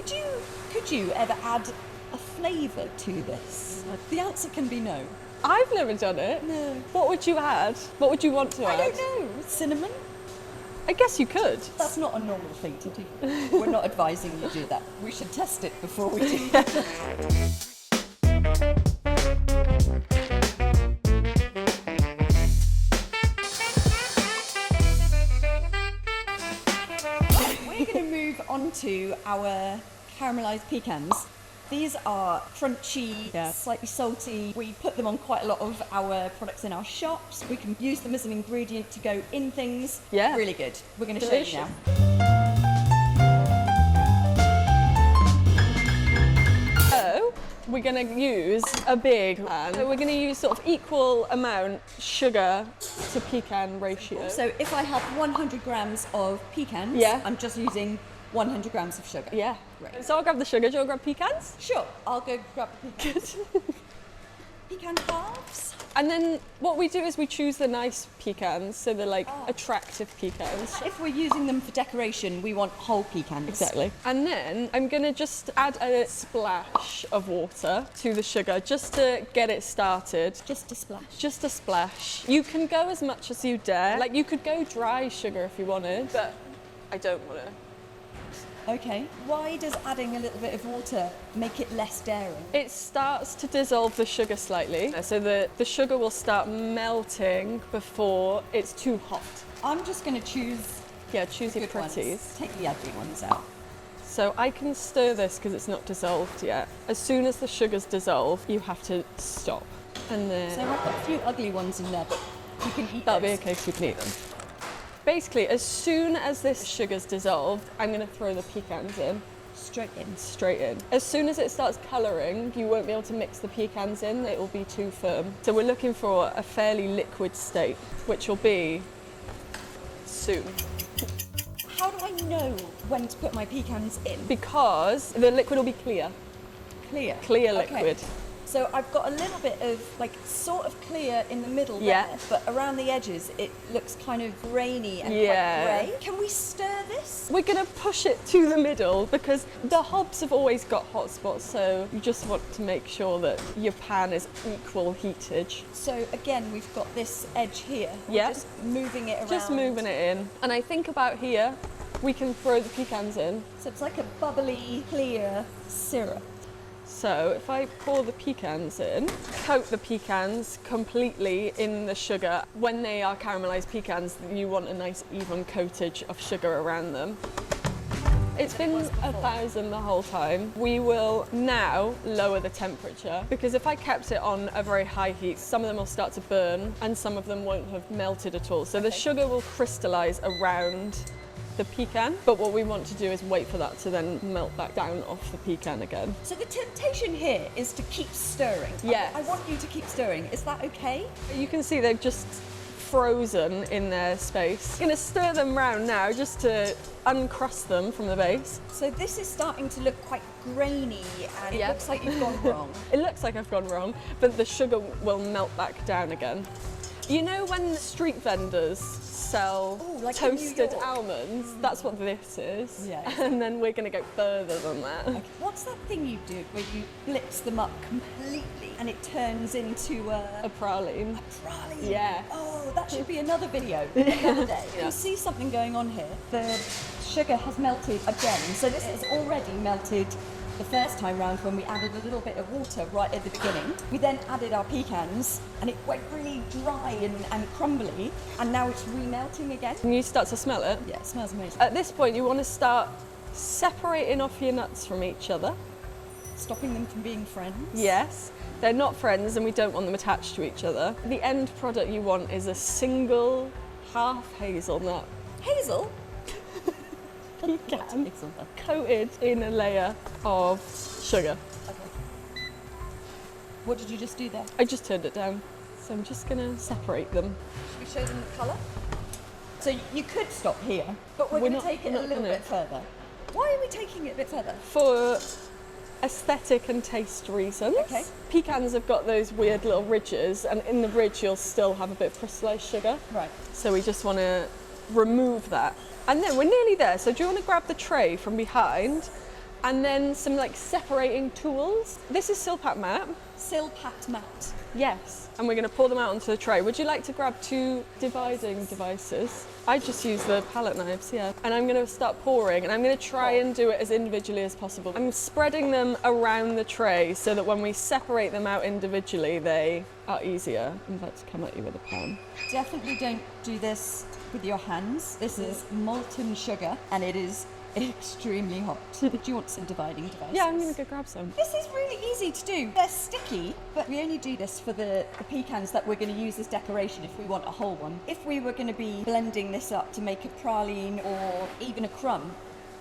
Could you ever add a flavour to this? The answer can be no. I've never done it. No. What would you add? What would you want to add? I don't know. Cinnamon? I guess you could. That's not a normal thing to do. We're not advising you do that. We should test it before we do. We're going to move on to our caramelised pecans. These are crunchy, slightly salty. We put them on quite a lot of our products in our shops. We can use them as an ingredient to go in things. Yeah. Really good. We're going to show you now. So, we're going to use a big pan. So we're going to use sort of equal amount sugar to pecan ratio. So if I have 100 grams of pecans, I'm just using 100 grams of sugar. Yeah. Great. So I'll grab the sugar. Do you want to grab pecans? Sure. I'll go grab the pecans. Pecan halves. And then what we do is we choose the nice pecans, so they're like attractive pecans. If we're using them for decoration, we want whole pecans. Exactly. And then I'm going to just add a splash of water to the sugar just to get it started. Just a splash. Just a splash. You can go as much as you dare. Like you could go dry sugar if you wanted, but I don't want to. Okay. Why does adding a little bit of water make it less daring? It starts to dissolve the sugar slightly, so the sugar will start melting before it's too hot. I'm just going to choose choose your pretties. Ones. Take the ugly ones out. So I can stir this because it's not dissolved yet. As soon as the sugar's dissolved, you have to stop. And then... So I've got a few ugly ones in there, but you can eat That'll those. be okay because we can eat them. Basically, as soon as this sugar's dissolved, I'm going to throw the pecans in. Straight in. Straight in. As soon as it starts colouring, you won't be able to mix the pecans in, it will be too firm. So we're looking for a fairly liquid state, which will be soon. How do I know when to put my pecans in? Because the liquid will be clear. Clear? Clear Okay. liquid. So I've got a little bit of sort of clear in the middle there, but around the edges it looks kind of grainy and quite grey. Can we stir this? We're going to push it to the middle because the hobs have always got hot spots, so you just want to make sure that your pan is equal heatage. So again, we've got this edge here. Yeah. Just moving it around. Just moving it in. And I think about here, we can throw the pecans in. So it's like a bubbly, clear syrup. So if I pour the pecans in, coat the pecans completely in the sugar. When they are caramelised pecans, you want a nice even coatage of sugar around them. It's been 1,000 the whole time. We will now lower the temperature because if I kept it on a very high heat, some of them will start to burn and some of them won't have melted at all. So the sugar will crystallise around the pecan, but what we want to do is wait for that to then melt back down off the pecan again. So the temptation here is to keep stirring. Yes. I want you to keep stirring. Is that okay? You can see they've just frozen in their space. I'm going to stir them round now just to uncrust them from the base. So this is starting to look quite grainy and it looks like you've gone wrong. It looks like I've gone wrong, but the sugar will melt back down again. You know when street vendors sell like toasted almonds? That's what this is. Yeah. And then we're going to go further than that. Okay. What's that thing you do where you blitz them up completely and it turns into A praline. a praline? Yeah. Oh, that should be another video another day. You see something going on here. The sugar has melted again. So this is already melted the first time round when we added a little bit of water right at the beginning. We then added our pecans and it went really dry and crumbly, and now it's remelting again. Can you start to smell it? Yeah, it smells amazing. At this point, you want to start separating off your nuts from each other. Stopping them from being friends. Yes, they're not friends and we don't want them attached to each other. The end product you want is a single half hazelnut Hazel? pecan coated in a layer of sugar. Okay. What did you just do there? I just turned it down, so I'm just going to separate them. Should we show them the colour? So you could stop here, but we're going to take it a little bit further. Why are we taking it a bit further? For aesthetic and taste reasons. Okay. Pecans have got those weird little ridges, and in the ridge you'll still have a bit of crystallised sugar. Right. So we just want to remove that. And then we're nearly there, so do you want to grab the tray from behind And then some like separating tools. This is Silpat mat. Silpat mat. Yes. And we're going to pour them out onto the tray. Would you like to grab 2 dividing devices? I just use the palette knives, yeah. And I'm going to start pouring, and I'm going to try and do it as individually as possible. I'm spreading them around the tray so that when we separate them out individually, they are easier. I'm about to come at you with a pan. Definitely don't do this with your hands. This is molten sugar, and it is extremely hot. Do you want some dividing devices? Yeah, I'm going to go grab some. This is really easy to do. They're sticky, but we only do this for the pecans that we're going to use as decoration if we want a whole one. If we were going to be blending this up to make a praline or even a crumb,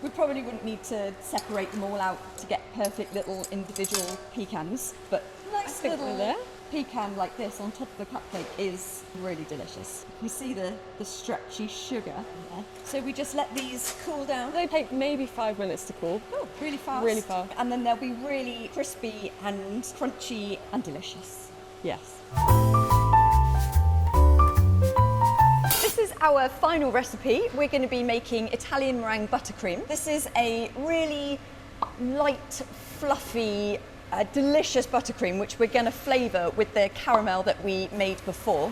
we probably wouldn't need to separate them all out to get perfect little individual pecans, but nice little pecan like this on top of the cupcake is really delicious. You see the stretchy sugar in there. So we just let these cool down. They take maybe 5 minutes to cool. Oh, really fast. Really fast. And then they'll be really crispy and crunchy and delicious. Yes. This is our final recipe. We're going to be making Italian Meringue Buttercream. This is a really light, fluffy, delicious buttercream, which we're going to flavour with the caramel that we made before.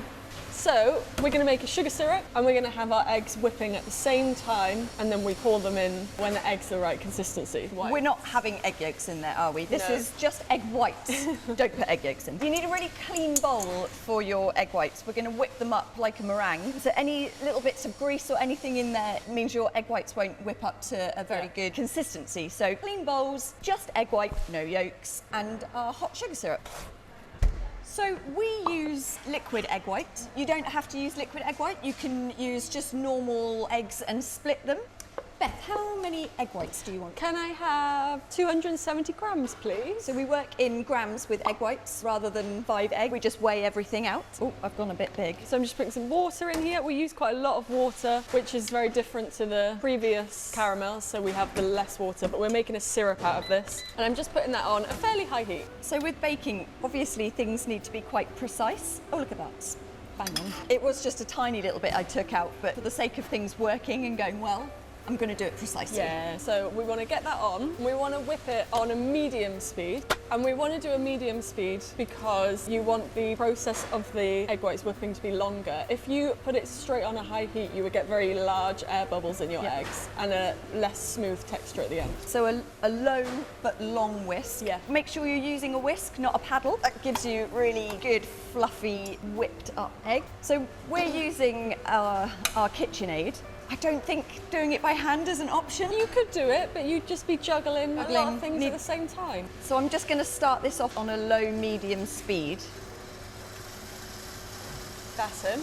So we're going to make a sugar syrup, and we're going to have our eggs whipping at the same time, and then we pour them in when the eggs are the right consistency. We're not having egg yolks in there, are we? This No. is just egg whites. Don't put egg yolks in. You need a really clean bowl for your egg whites. We're going to whip them up like a meringue. So any little bits of grease or anything in there means your egg whites won't whip up to a very good consistency. So clean bowls, just egg white, no yolks, and our hot sugar syrup. So we use liquid egg white. You don't have to use liquid egg white. You can use just normal eggs and split them. Beth, how many egg whites do you want? Can I have 270 grams, please? So we work in grams with egg whites rather than 5 eggs. We just weigh everything out. Oh, I've gone a bit big. So I'm just putting some water in here. We use quite a lot of water, which is very different to the previous caramels. So we have the less water, but we're making a syrup out of this. And I'm just putting that on a fairly high heat. So with baking, obviously things need to be quite precise. Oh, look at that. Bang on. It was just a tiny little bit I took out, but for the sake of things working and going well, I'm going to do it precisely. Yeah, so we want to get that on. We want to whip it on a medium speed. And we want to do a medium speed because you want the process of the egg whites whipping to be longer. If you put it straight on a high heat, you would get very large air bubbles in your eggs and a less smooth texture at the end. So a low but long whisk. Yeah. Make sure you're using a whisk, not a paddle. That gives you really good, fluffy, whipped up egg. So we're using our KitchenAid. I don't think doing it by hand is an option. You could do it, but you'd just be juggling a lot of things at the same time. So I'm just going to start this off on a low-medium speed. That's him.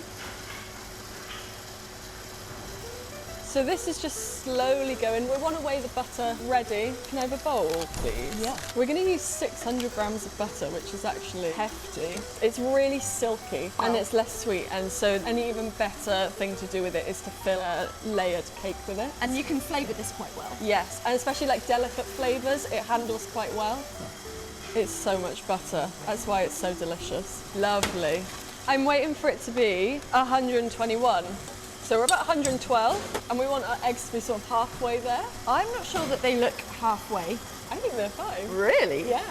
So this is just slowly going. We want to weigh the butter ready. Can I have a bowl, please? Yeah. We're going to use 600 grams of butter, which is actually hefty. It's really silky and it's less sweet, and so an even better thing to do with it is to fill a layered cake with it. And you can flavour this quite well. Yes, and especially like delicate flavours, it handles quite well. It's so much butter. That's why it's so delicious. Lovely. I'm waiting for it to be 121. So we're about 112, and we want our eggs to be sort of halfway there. I'm not sure that they look halfway. I think they're fine. Really? Yeah.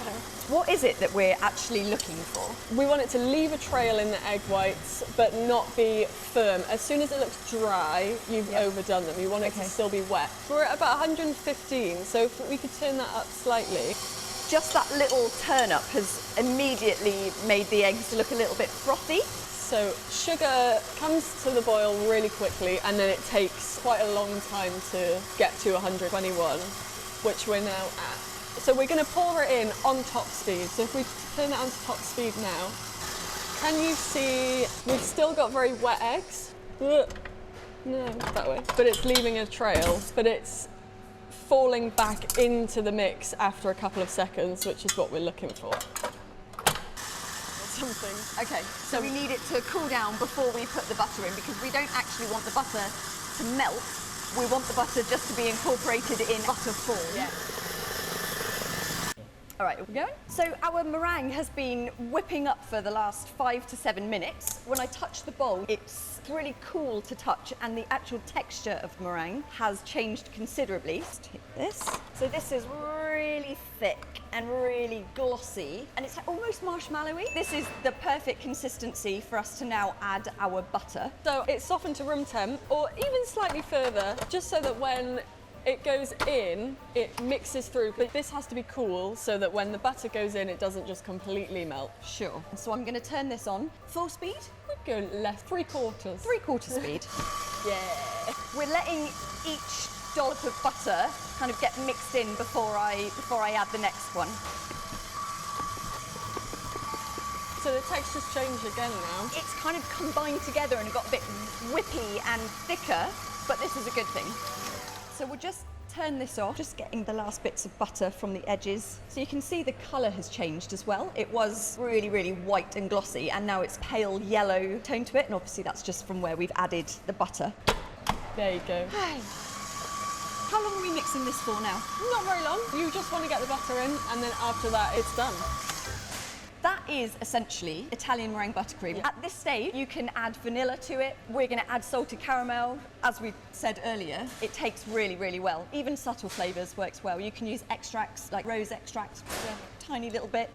What is it that we're actually looking for? We want it to leave a trail in the egg whites, but not be firm. As soon as it looks dry, you've overdone them. You want it to still be wet. We're at about 115, so if we could turn that up slightly. Just that little turn up has immediately made the eggs look a little bit frothy. So sugar comes to the boil really quickly, and then it takes quite a long time to get to 121, which we're now at. So we're going to pour it in on top speed. So if we turn it on to top speed now, can you see we've still got very wet eggs? No, that way. But it's leaving a trail, but it's falling back into the mix after a couple of seconds, which is what we're looking for. Something. Okay, so we need it to cool down before we put the butter in, because we don't actually want the butter to melt. We want the butter just to be incorporated in butter form. Yeah. All right, we're going. So our meringue has been whipping up for the last 5 to 7 minutes. When I touch the bowl, it's really cool to touch, and the actual texture of the meringue has changed considerably. Let's take this. So this is really thick and really glossy, and it's almost marshmallowy. This is the perfect consistency for us to now add our butter. So it's softened to room temp, or even slightly further, just so that when it goes in, it mixes through. But this has to be cool so that when the butter goes in, it doesn't just completely melt. Sure. So I'm going to turn this on. Full speed? We'd go less, 3/4. 3/4 speed. Yeah. We're letting each dollop of butter kind of get mixed in before I add the next one. So the texture's changed again now. It's kind of combined together and got a bit whippy and thicker, but this is a good thing. So we'll just turn this off, just getting the last bits of butter from the edges. So you can see the colour has changed as well. It was really, really white and glossy, and now it's pale yellow tone to it, and obviously that's just from where we've added the butter. There you go. How long are we mixing this for now? Not very long. You just want to get the butter in, and then after that, it's done. That is essentially Italian meringue buttercream. At this stage, you can add vanilla to it. We're going to add salted caramel. As we said earlier, it takes really, really well. Even subtle flavours works well. You can use extracts like rose extract, a tiny little bit.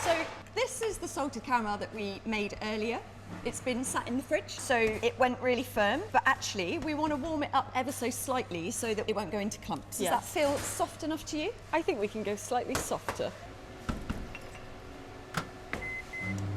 So this is the salted caramel that we made earlier. It's been sat in the fridge, so it went really firm, but actually we want to warm it up ever so slightly so that it won't go into clumps. Does that feel soft enough to you? I think we can go slightly softer.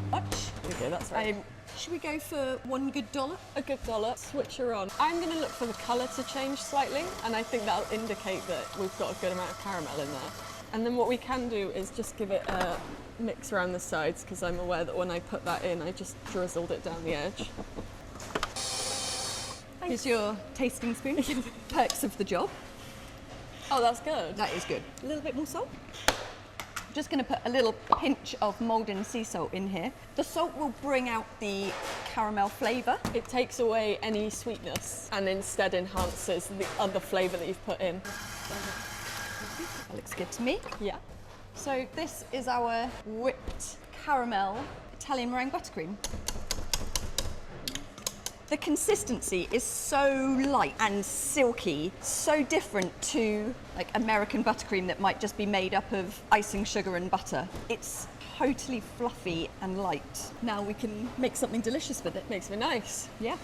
Much. Okay, that's right. Should we go for one good dollop? A good dollop. Switch her on. I'm going to look for the colour to change slightly, and I think that'll indicate that we've got a good amount of caramel in there. And then what we can do is just give it a mix around the sides, because I'm aware that when I put that in, I just drizzled it down the edge. Here's your tasting spoon. Perks of the job. Oh, that's good. That is good. A little bit more salt. I'm just going to put a little pinch of Maldon sea salt in here. The salt will bring out the caramel flavour. It takes away any sweetness and instead enhances the other flavour that you've put in. That looks good to me. Yeah. So this is our whipped caramel Italian meringue buttercream. The consistency is so light and silky, so different to like American buttercream that might just be made up of icing sugar and butter. It's totally fluffy and light. Now we can make something delicious with it. Makes me nice. Yeah.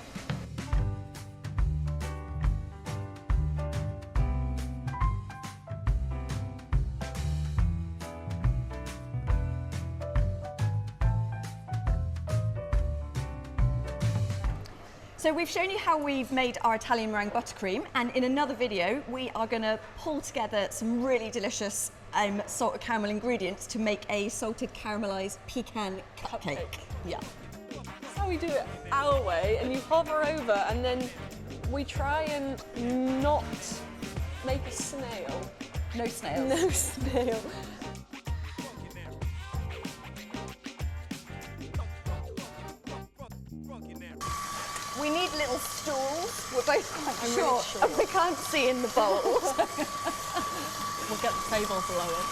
So we've shown you how we've made our Italian meringue buttercream, and in another video we are going to pull together some really delicious salted caramel ingredients to make a salted caramelised pecan cupcake. Yeah. That's how we do it our way, and you hover over and then we try and not make a snail. No snails. No snail. We need little stools. We're both quite I'm short, really short. and we can't see in the bowl. We'll get the table below us.